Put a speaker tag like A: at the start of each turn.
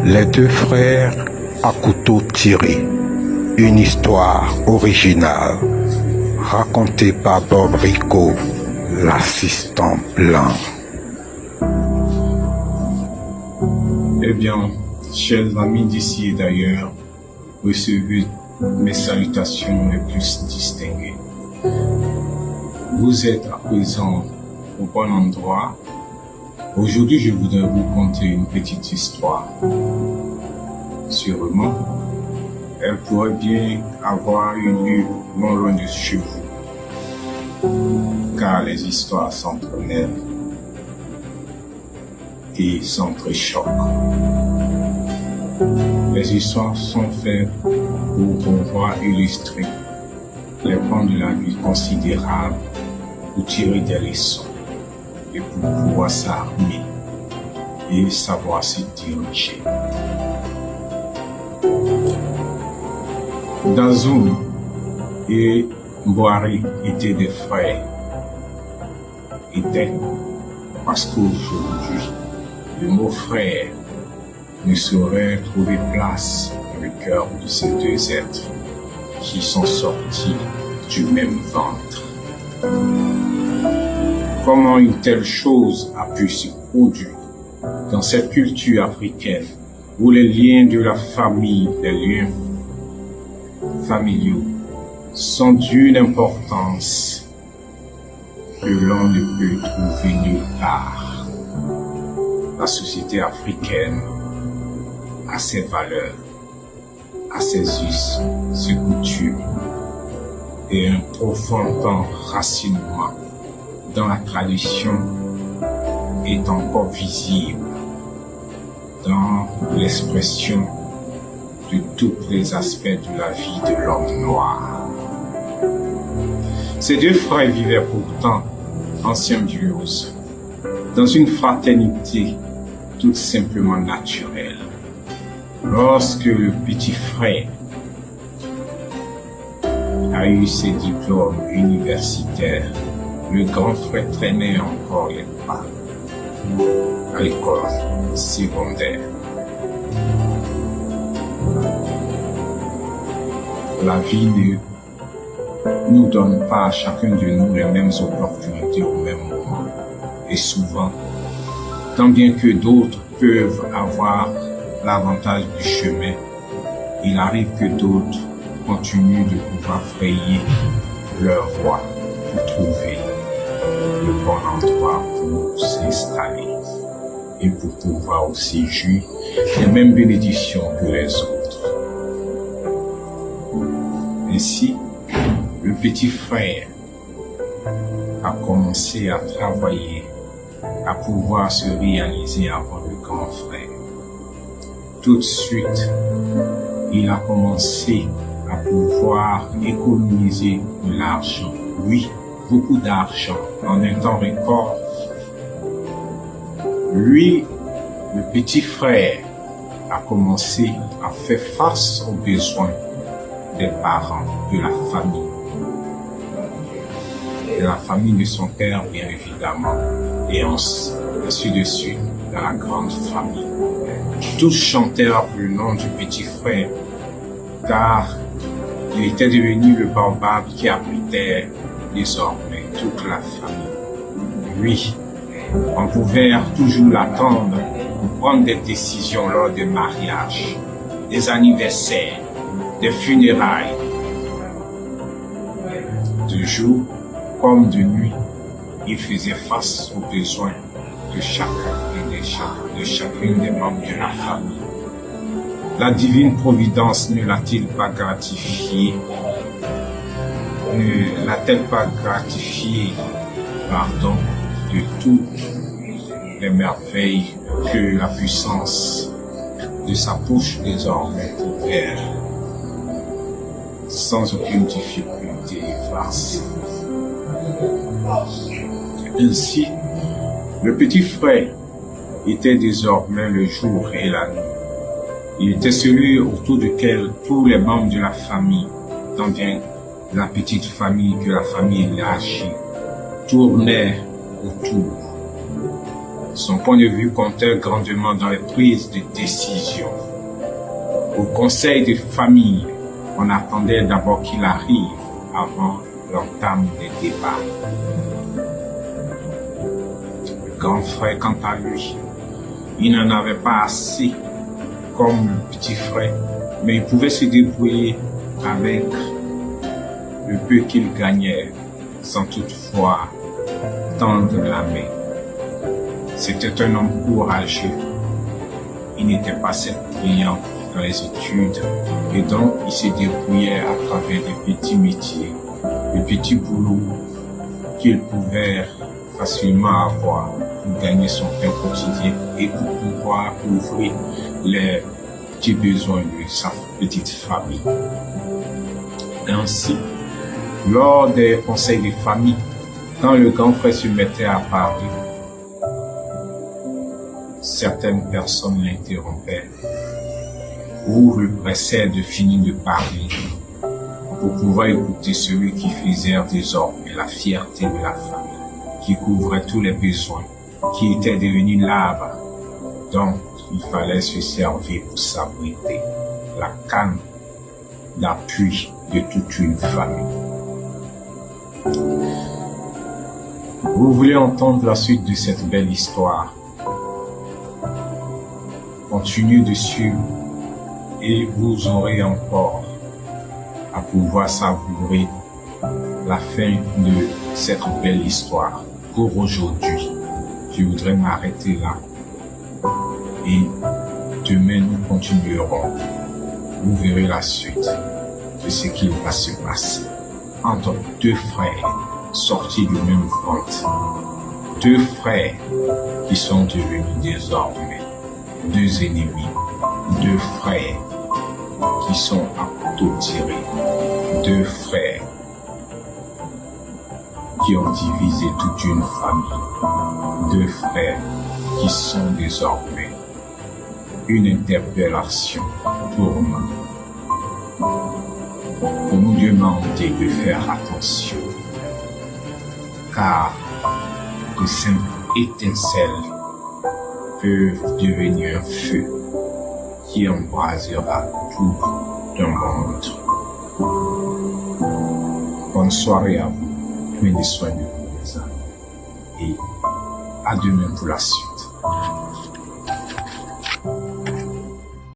A: Les deux frères à couteau tiré, une histoire originale racontée par Bob Rico, l'assistant blanc.
B: Eh bien, chers amis d'ici et d'ailleurs, recevez mes salutations les plus distinguées. Vous êtes à présent au bon endroit. Aujourd'hui, je voudrais vous conter une petite histoire. Sûrement, elle pourrait bien avoir eu lieu non loin de chez vous, car les histoires s'entremêlent et s'entrechoquent. Les histoires sont faites pour pouvoir illustrer les points de la vie considérables, pour tirer des leçons et pour pouvoir s'armer et savoir se diriger. Dazoum et Boari étaient des frères. Parce qu'aujourd'hui, le mot frère ne saurait trouver place dans le cœur de ces deux êtres qui sont sortis du même ventre. Comment une telle chose a pu se produire dans cette culture africaine où les liens de la famille, les liens familiaux sont d'une importance que l'on ne peut trouver nulle part. La société africaine a ses valeurs, a ses us, ses coutumes et un profond enracinement dans la tradition est encore visible dans l'expression de tous les aspects de la vie de l'homme noir. Ces deux frères vivaient pourtant en symbiose, dans une fraternité tout simplement naturelle. Lorsque le petit frère a eu ses diplômes universitaires, le grand frère traînait encore les pas à l'école secondaire. La vie ne nous donne pas à chacun de nous les mêmes opportunités au même moment. Et souvent, tant bien que d'autres peuvent avoir l'avantage du chemin, il arrive que d'autres continuent de pouvoir frayer leur voie pour trouver le bon endroit pour s'installer et pour pouvoir aussi jouir les mêmes bénédictions que les autres. Ainsi, le petit frère a commencé à travailler, à pouvoir se réaliser avant le grand frère. Tout de suite, il a commencé à pouvoir économiser de l'argent. Oui, beaucoup d'argent en un temps record. Lui, le petit frère, a commencé à faire face aux besoins des parents, de la famille. De la famille de son père, bien évidemment, et ainsi de suite, dans la grande famille. Tous chantèrent le nom du petit frère, car il était devenu le baobab qui abritait désormais toute la famille. Lui, on pouvait toujours l'attendre pour prendre des décisions lors des mariages, des anniversaires, des funérailles. De jour comme de nuit, il faisait face aux besoins de chacun et de chacune des membres de la famille. La divine providence ne l'a-t-il pas gratifié? Ne l'a-t-elle pas gratifié, de toutes les merveilles que la puissance de sa bouche désormais pouvait sans aucune difficulté effacer. Ainsi, le petit frère était désormais le jour et la nuit. Il était celui autour duquel tous les membres de la famille, tant bien la petite famille que la famille élargie, tournaient autour. Son point de vue comptait grandement dans les prises de décision. Au conseil de famille, on attendait d'abord qu'il arrive avant l'entame des débats. Le grand frère, quant à lui, il n'en avait pas assez comme le petit frère, mais il pouvait se débrouiller avec le peu qu'il gagnait sans toutefois tendre la main. C'était un homme courageux. Il n'était pas assez brillant dans les études et donc il se débrouillait à travers des petits métiers, des petits boulots qu'il pouvait facilement avoir pour gagner son pain quotidien et pour pouvoir couvrir les petits besoins de sa petite famille. Ainsi, lors des conseils de famille, quand le grand frère se mettait à parler, certaines personnes l'interrompaient ou le pressaient de finir de parler pour pouvoir écouter celui qui faisait désormais la fierté de la famille, qui couvrait tous les besoins, qui était devenu l'arbre dont il fallait se servir pour s'abriter, la canne d'appui de toute une famille. Vous voulez entendre la suite de cette belle histoire? Continuez de suivre et vous aurez encore à pouvoir savourer la fin de cette belle histoire. Pour aujourd'hui, je voudrais m'arrêter là et demain nous continuerons. Vous verrez la suite de ce qu'il va se passer entre deux frères sortis du même ventre, deux frères qui sont devenus désormais deux ennemis, deux frères qui sont à couteau tiré, deux frères qui ont divisé toute une famille, deux frères qui sont désormais une interpellation pour nous demander de faire attention, car de simples étincelles peuvent devenir un feu qui embrasera tout un monde. Bonne soirée à vous, prenez soin de vous, mes amis, et à demain pour la suite.